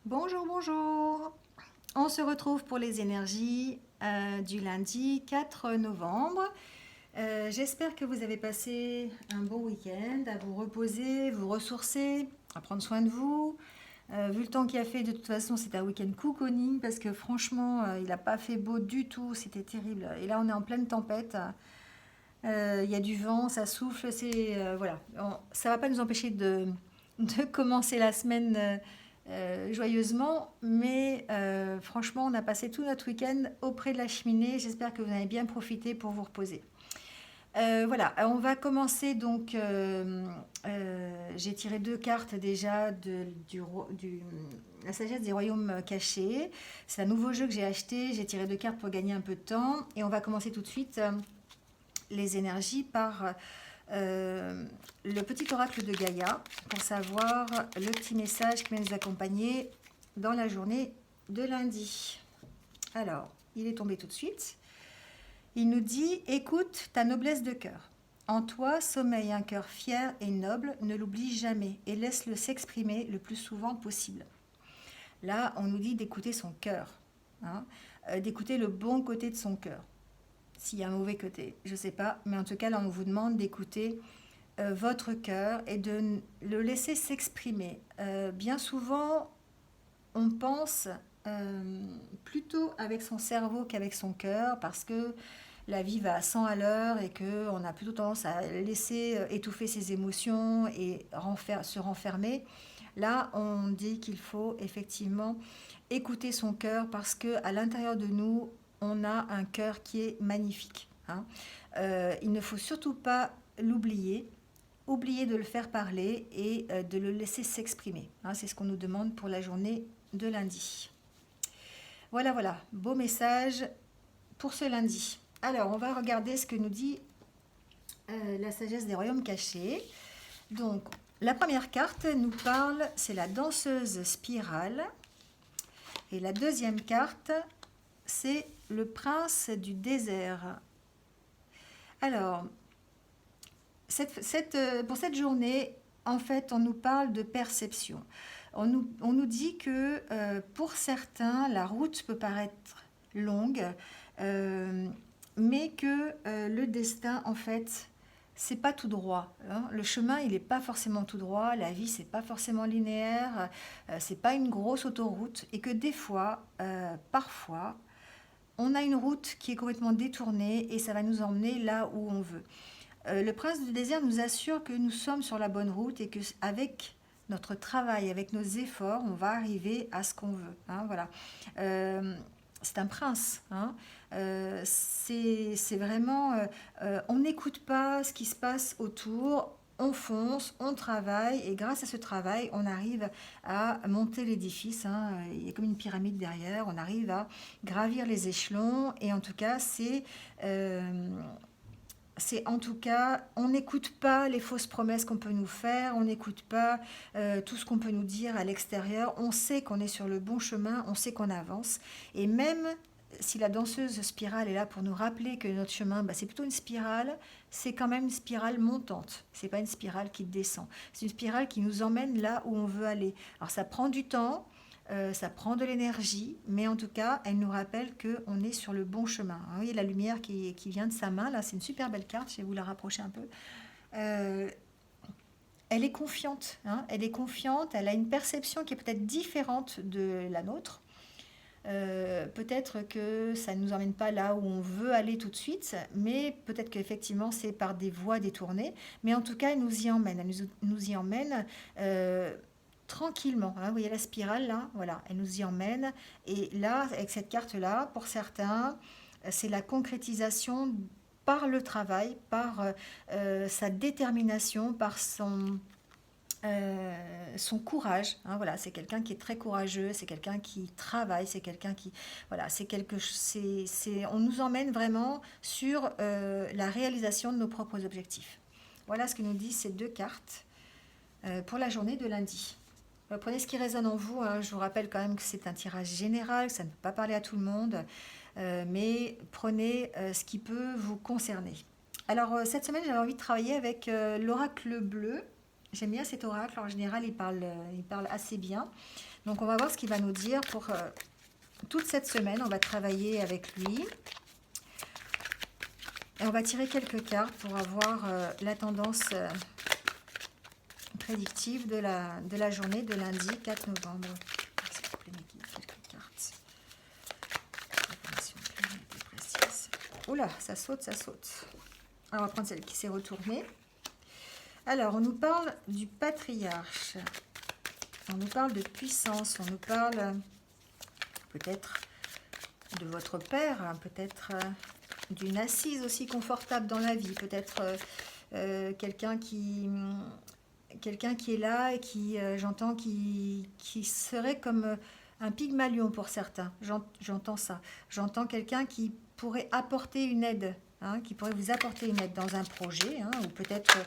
Bonjour, bonjour. On se retrouve pour les énergies du lundi 4 novembre. J'espère que vous avez passé un bon week-end, à vous reposer, vous ressourcer, à prendre soin de vous. Vu le temps qu'il a fait, de toute façon, c'est un week-end cocooning parce que franchement, il n'a pas fait beau du tout, c'était terrible. Et là, on est en pleine tempête. Il y a du vent, ça souffle, voilà. Ça va pas nous empêcher de commencer la semaine joyeusement, mais franchement, on a passé tout notre week-end auprès de la cheminée. J'espère que vous en avez bien profité pour vous reposer. Voilà, on va commencer donc. J'ai tiré deux cartes déjà la sagesse des royaumes cachés. C'est un nouveau jeu que j'ai acheté. J'ai tiré deux cartes pour gagner un peu de temps. Et on va commencer tout de suite les énergies par le petit oracle de Gaïa pour savoir le petit message qui va nous accompagner dans la journée de lundi. Alors, il est tombé tout de suite. Il nous dit: écoute ta noblesse de cœur. En toi sommeille un cœur fier et noble, ne l'oublie jamais et laisse-le s'exprimer le plus souvent possible. Là, on nous dit d'écouter son cœur, hein, d'écouter le bon côté de son cœur. S'il y a un mauvais côté, je ne sais pas, mais en tout cas, là, on vous demande d'écouter votre cœur et de le laisser s'exprimer. Bien souvent, on pense plutôt avec son cerveau qu'avec son cœur parce que la vie va à 100 à l'heure et qu'on a plutôt tendance à laisser étouffer ses émotions et se renfermer. Là, on dit qu'il faut effectivement écouter son cœur parce que à l'intérieur de nous, on a un cœur qui est magnifique, hein. Il ne faut surtout pas l'oublier, oublier de le faire parler et de le laisser s'exprimer, hein. C'est ce qu'on nous demande pour la journée de lundi. Voilà, voilà, beau message pour ce lundi. Alors, on va regarder ce que nous dit la sagesse des royaumes cachés. Donc, la première carte nous parle, c'est la danseuse spirale. Et la deuxième carte, c'est le prince du désert. Alors, pour cette journée, en fait, on nous parle de perception. On nous dit que pour certains, la route peut paraître longue, euh, mais que le destin, en fait, c'est pas tout droit, hein. Le chemin, il n'est pas forcément tout droit. La vie, c'est pas forcément linéaire. C'est pas une grosse autoroute, et que des fois, parfois, on a une route qui est complètement détournée et ça va nous emmener là où on veut. Le prince du désert nous assure que nous sommes sur la bonne route et que avec notre travail, avec nos efforts, on va arriver à ce qu'on veut, hein, voilà. C'est un prince, hein. C'est vraiment, on n'écoute pas ce qui se passe autour, on fonce, on travaille, et grâce à ce travail, on arrive à monter l'édifice, hein. Il y a comme une pyramide derrière, on arrive à gravir les échelons, et en tout cas, c'est en tout cas, on n'écoute pas les fausses promesses qu'on peut nous faire, on n'écoute pas tout ce qu'on peut nous dire à l'extérieur, on sait qu'on est sur le bon chemin, on sait qu'on avance, et même si la danseuse spirale est là pour nous rappeler que notre chemin, bah, c'est plutôt une spirale, c'est quand même une spirale montante, c'est pas une spirale qui descend, c'est une spirale qui nous emmène là où on veut aller. Alors ça prend du temps, ça prend de l'énergie, mais en tout cas, elle nous rappelle qu'on est sur le bon chemin. Vous voyez la lumière qui vient de sa main, là, c'est une super belle carte, je vais vous la rapprocher un peu. Euh, Elle est confiante, hein, elle est confiante, elle a une perception qui est peut-être différente de la nôtre. Peut-être que ça ne nous emmène pas là où on veut aller tout de suite, mais peut-être qu'effectivement c'est par des voies détournées. Mais en tout cas, elle nous y emmène, nous y emmène tranquillement, hein. Vous voyez la spirale là, voilà, elle nous y emmène. Et là, avec cette carte-là, pour certains, c'est la concrétisation par le travail, par sa détermination, par son courage, hein, voilà, c'est quelqu'un qui est très courageux, c'est quelqu'un qui travaille, c'est quelqu'un qui, voilà, on nous emmène vraiment sur la réalisation de nos propres objectifs. Voilà ce que nous disent ces deux cartes pour la journée de lundi. Prenez ce qui résonne en vous, hein. Je vous rappelle quand même que c'est un tirage général, que ça ne peut pas parler à tout le monde, mais prenez ce qui peut vous concerner. Alors, cette semaine, j'avais envie de travailler avec l'oracle bleu. J'aime bien cet oracle. En général, il parle assez bien. Donc, on va voir ce qu'il va nous dire pour toute cette semaine. On va travailler avec lui. Et on va tirer quelques cartes pour avoir la tendance prédictive de la journée de lundi 4 novembre. S'il vous plaît, quelques cartes. Information claire et précise. Oula, ça saute, ça saute. Alors, on va prendre celle qui s'est retournée. Alors, on nous parle du patriarche. On nous parle de puissance. On nous parle peut-être de votre père, hein, peut-être d'une assise aussi confortable dans la vie, peut-être quelqu'un qui est là et qui, j'entends, qui serait comme un Pygmalion pour certains. J'entends ça. J'entends quelqu'un qui pourrait apporter une aide, hein, qui pourrait vous apporter une aide dans un projet, hein, ou peut-être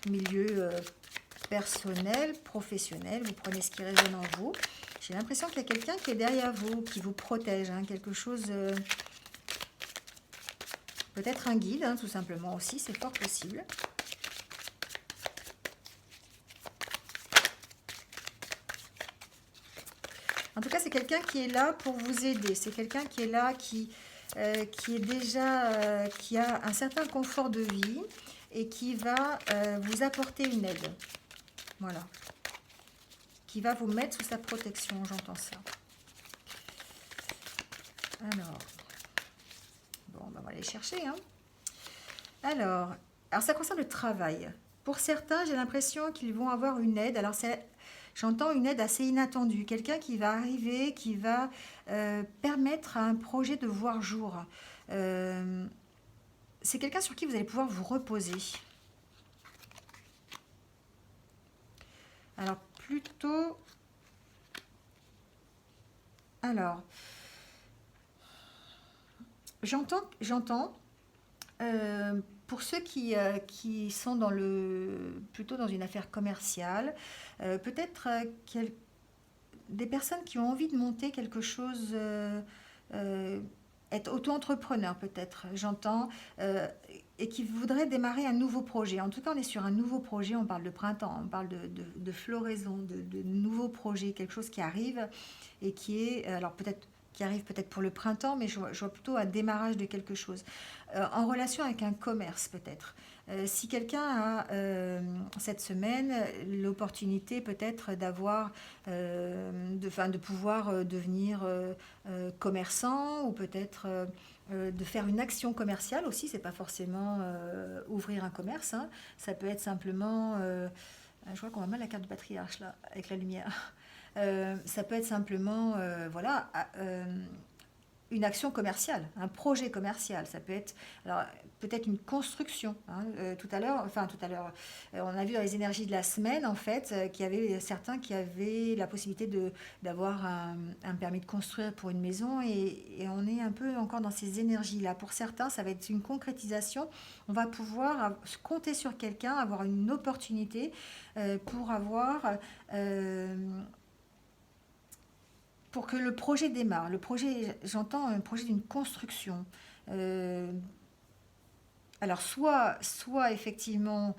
milieu personnel, professionnel. Vous prenez ce qui résonne en vous. J'ai l'impression qu'il y a quelqu'un qui est derrière vous, qui vous protège, hein, quelque chose... peut-être un guide, hein, tout simplement aussi, c'est fort possible. En tout cas, c'est quelqu'un qui est là pour vous aider. C'est quelqu'un qui est là, qui est déjà, qui a un certain confort de vie et qui va vous apporter une aide. Voilà. Qui va vous mettre sous sa protection, j'entends ça. Alors, bon, ben on va aller chercher, hein. Alors, ça concerne le travail. Pour certains, j'ai l'impression qu'ils vont avoir une aide. Alors, j'entends une aide assez inattendue. Quelqu'un qui va arriver, qui va permettre à un projet de voir jour. C'est quelqu'un sur qui vous allez pouvoir vous reposer. Alors, plutôt... Alors, j'entends... pour ceux qui sont plutôt dans une affaire commerciale, peut-être des personnes qui ont envie de monter quelque chose, être auto-entrepreneur peut-être, j'entends, et qui voudraient démarrer un nouveau projet. En tout cas, on est sur un nouveau projet, on parle de printemps, on parle de floraison, de nouveaux projets, quelque chose qui arrive et qui est, alors peut-être qui arrive peut-être pour le printemps, mais je vois plutôt un démarrage de quelque chose. En relation avec un commerce peut-être. Si quelqu'un a cette semaine l'opportunité peut-être d'avoir, de pouvoir devenir commerçant ou peut-être de faire une action commerciale aussi, c'est pas forcément ouvrir un commerce, hein. Ça peut être simplement, je vois qu'on a mal la carte du patriarche là, avec la lumière. Ça peut être simplement, voilà, une action commerciale, un projet commercial. Ça peut être, alors, peut-être une construction. Hein. Tout à l'heure, on a vu dans les énergies de la semaine, en fait, qu'il y avait certains qui avaient la possibilité d'avoir un permis de construire pour une maison, et on est un peu encore dans ces énergies-là. Pour certains, ça va être une concrétisation. On va pouvoir compter sur quelqu'un, avoir une opportunité pour avoir... pour que le projet démarre. Le projet, j'entends un projet d'une construction. Alors, soit effectivement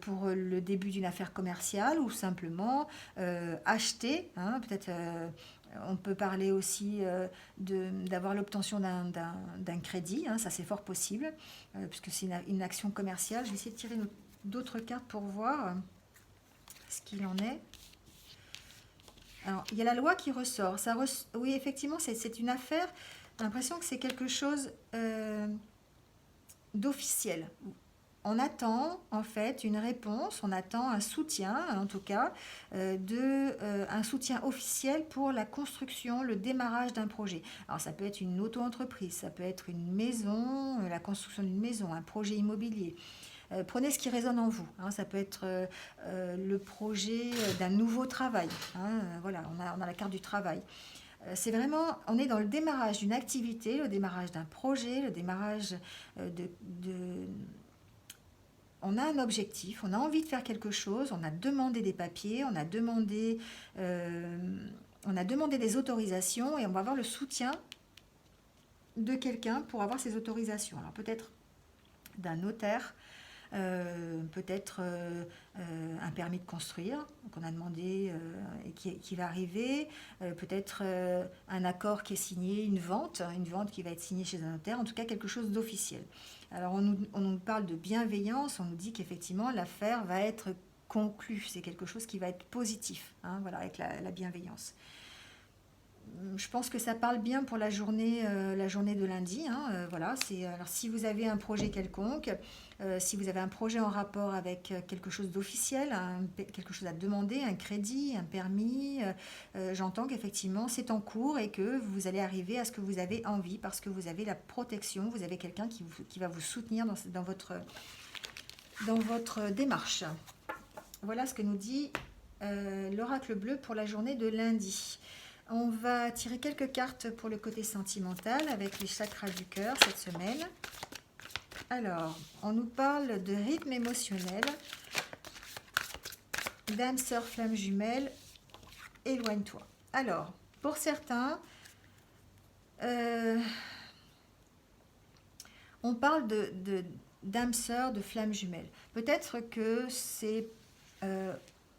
pour le début d'une affaire commerciale ou simplement acheter, hein, peut-être on peut parler aussi d'avoir l'obtention d'un crédit, hein, ça c'est fort possible, puisque c'est une action commerciale. Je vais essayer de tirer d'autres cartes pour voir ce qu'il en est. Alors, il y a la loi qui ressort. Oui, effectivement, c'est une affaire. J'ai l'impression que c'est quelque chose d'officiel. On attend en fait une réponse, on attend un soutien, en tout cas, un soutien officiel pour la construction, le démarrage d'un projet. Alors, ça peut être une auto-entreprise, ça peut être une maison, la construction d'une maison, un projet immobilier. Prenez ce qui résonne en vous, hein. Ça peut être le projet d'un nouveau travail, hein. Voilà, on a la carte du travail. C'est vraiment, on est dans le démarrage d'une activité, le démarrage d'un projet, le démarrage on a un objectif, on a envie de faire quelque chose, on a demandé des papiers, on a demandé des autorisations, et on va avoir le soutien de quelqu'un pour avoir ces autorisations. Alors peut-être d'un notaire, peut-être un permis de construire qu'on a demandé et qui va arriver, peut-être un accord qui est signé, une vente qui va être signée chez un notaire, en tout cas quelque chose d'officiel. Alors on nous parle de bienveillance, on nous dit qu'effectivement l'affaire va être conclue, c'est quelque chose qui va être positif, hein, voilà, avec la bienveillance. Je pense que ça parle bien pour la journée de lundi, hein, voilà, alors si vous avez un projet quelconque, si vous avez un projet en rapport avec quelque chose d'officiel, quelque chose à demander, un crédit, un permis, j'entends qu'effectivement c'est en cours et que vous allez arriver à ce que vous avez envie parce que vous avez la protection, vous avez quelqu'un qui va vous soutenir dans votre démarche. Voilà ce que nous dit l'oracle bleu pour la journée de lundi. On va tirer quelques cartes pour le côté sentimental avec les chakras du cœur cette semaine. Alors, on nous parle de rythme émotionnel, d'âme sœur flamme jumelle, éloigne-toi. Alors, pour certains, on parle d'âme sœur, de flamme jumelle. Peut-être que c'est...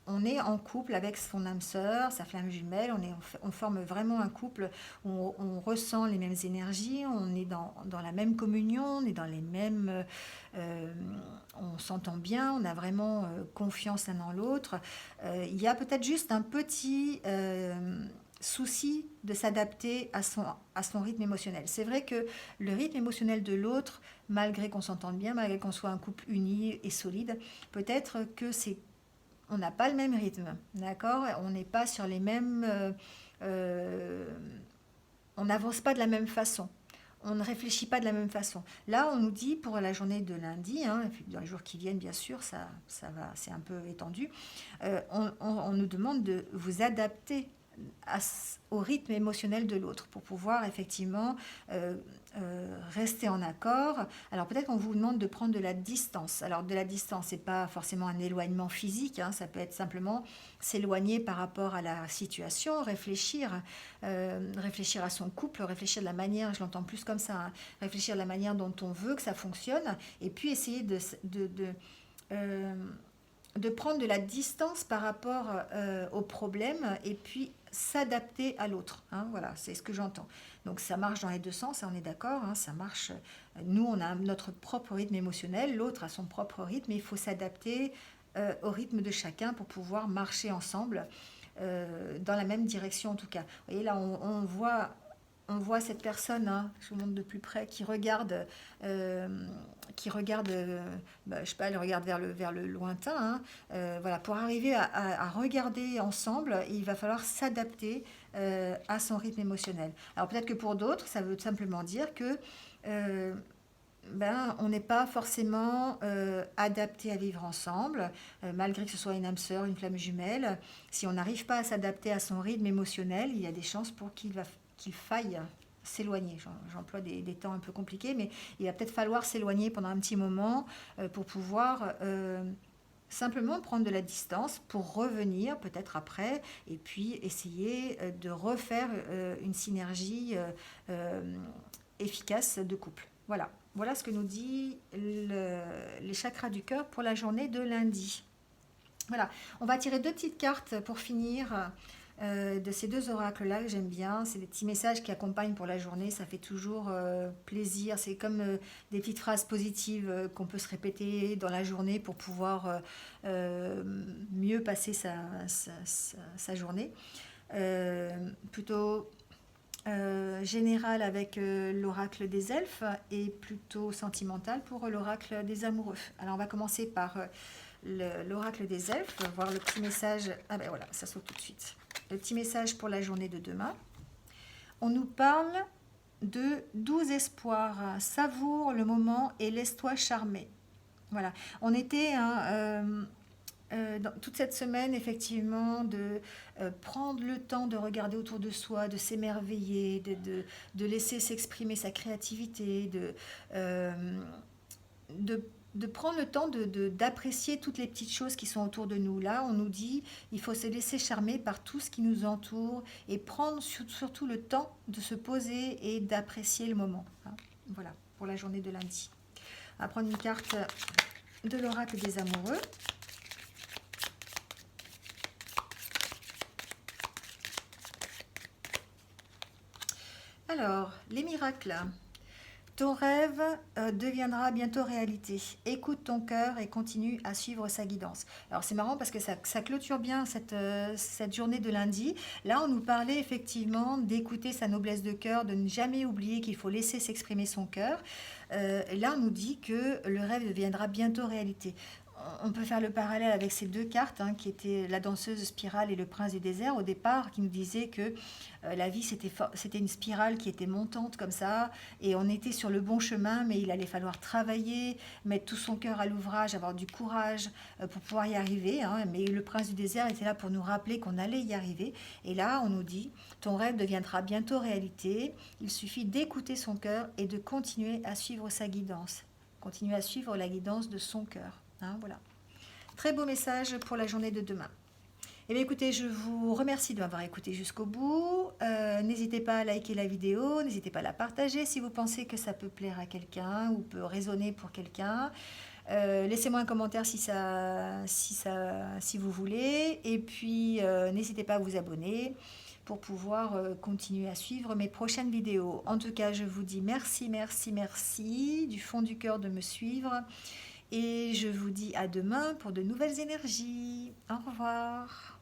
on est en couple avec son âme sœur, sa flamme jumelle, on forme vraiment un couple où on ressent les mêmes énergies, on est dans la même communion, on est dans les mêmes... on s'entend bien, on a vraiment confiance l'un dans l'autre. Il y a peut-être juste un petit souci de s'adapter à son rythme émotionnel. C'est vrai que le rythme émotionnel de l'autre, malgré qu'on s'entende bien, malgré qu'on soit un couple uni et solide, peut-être que on n'a pas le même rythme, d'accord? On n'est pas sur les mêmes... on n'avance pas de la même façon. On ne réfléchit pas de la même façon. Là, on nous dit pour la journée de lundi, hein, et puis dans les jours qui viennent, bien sûr, ça va, c'est un peu étendu, on nous demande de vous adapter au rythme émotionnel de l'autre pour pouvoir effectivement rester en accord. Alors peut-être qu'on vous demande de prendre de la distance. Alors de la distance, c'est pas forcément un éloignement physique, hein, ça peut être simplement s'éloigner par rapport à la situation, réfléchir à son couple, réfléchir de la manière, je l'entends plus comme ça, hein, réfléchir de la manière dont on veut que ça fonctionne, et puis essayer de prendre de la distance par rapport au problème et puis s'adapter à l'autre. Hein, voilà, c'est ce que j'entends. Donc ça marche dans les deux sens, on est d'accord, hein, ça marche. Nous, on a notre propre rythme émotionnel, l'autre a son propre rythme, et il faut s'adapter au rythme de chacun pour pouvoir marcher ensemble dans la même direction en tout cas. Vous voyez là, on voit cette personne, hein, je vous montre de plus près, qui regarde, je sais pas, elle regarde vers le lointain. Hein, voilà, pour arriver à regarder ensemble, il va falloir s'adapter à son rythme émotionnel. Alors peut-être que pour d'autres, ça veut simplement dire que on n'est pas forcément adapté à vivre ensemble, malgré que ce soit une âme sœur, une flamme jumelle. Si on n'arrive pas à s'adapter à son rythme émotionnel, il y a des chances pour qu'il faille s'éloigner. J'emploie des temps un peu compliqués, mais il va peut-être falloir s'éloigner pendant un petit moment pour pouvoir simplement prendre de la distance pour revenir peut-être après et puis essayer de refaire une synergie efficace de couple. Voilà ce que nous dit les chakras du cœur pour la journée de lundi. Voilà, on va tirer deux petites cartes pour finir de ces deux oracles-là que j'aime bien. C'est des petits messages qui accompagnent pour la journée, ça fait toujours plaisir. C'est comme des petites phrases positives qu'on peut se répéter dans la journée pour pouvoir mieux passer sa journée. Plutôt général avec l'oracle des elfes et plutôt sentimental pour l'oracle des amoureux. Alors on va commencer par l'oracle des elfes, voir le petit message. Ah ben voilà, ça saute tout de suite. Le petit message pour la journée de demain. On nous parle de doux espoirs. Savoure le moment et laisse-toi charmer. Voilà. On était toute cette semaine, effectivement, de prendre le temps de regarder autour de soi, de s'émerveiller, de laisser s'exprimer sa créativité, de prendre le temps d'apprécier toutes les petites choses qui sont autour de nous. Là, on nous dit il faut se laisser charmer par tout ce qui nous entoure et prendre surtout le temps de se poser et d'apprécier le moment. Hein. Voilà, pour la journée de lundi. On va prendre une carte de l'oracle des amoureux. Alors, les miracles. Ton rêve deviendra bientôt réalité. Écoute ton cœur et continue à suivre sa guidance. Alors c'est marrant parce que ça clôture bien cette journée de lundi. Là, on nous parlait effectivement d'écouter sa noblesse de cœur, de ne jamais oublier qu'il faut laisser s'exprimer son cœur. Et là, on nous dit que le rêve deviendra bientôt réalité. On peut faire le parallèle avec ces deux cartes, hein, qui étaient la danseuse spirale et le prince du désert au départ, qui nous disaient que la vie c'était une spirale qui était montante comme ça, et on était sur le bon chemin, mais il allait falloir travailler, mettre tout son cœur à l'ouvrage, avoir du courage pour pouvoir y arriver, hein. Mais le prince du désert était là pour nous rappeler qu'on allait y arriver. Et là, on nous dit, ton rêve deviendra bientôt réalité, il suffit d'écouter son cœur et de continuer à suivre sa guidance. Continuer à suivre la guidance de son cœur. Hein, voilà. Très beau message pour la journée de demain. Eh bien, écoutez, je vous remercie de m'avoir écouté jusqu'au bout. N'hésitez pas à liker la vidéo, n'hésitez pas à la partager si vous pensez que ça peut plaire à quelqu'un ou peut résonner pour quelqu'un. Laissez-moi un commentaire si vous voulez. Et puis, n'hésitez pas à vous abonner pour pouvoir continuer à suivre mes prochaines vidéos. En tout cas, je vous dis merci, merci, merci du fond du cœur de me suivre. Et je vous dis à demain pour de nouvelles énergies. Au revoir.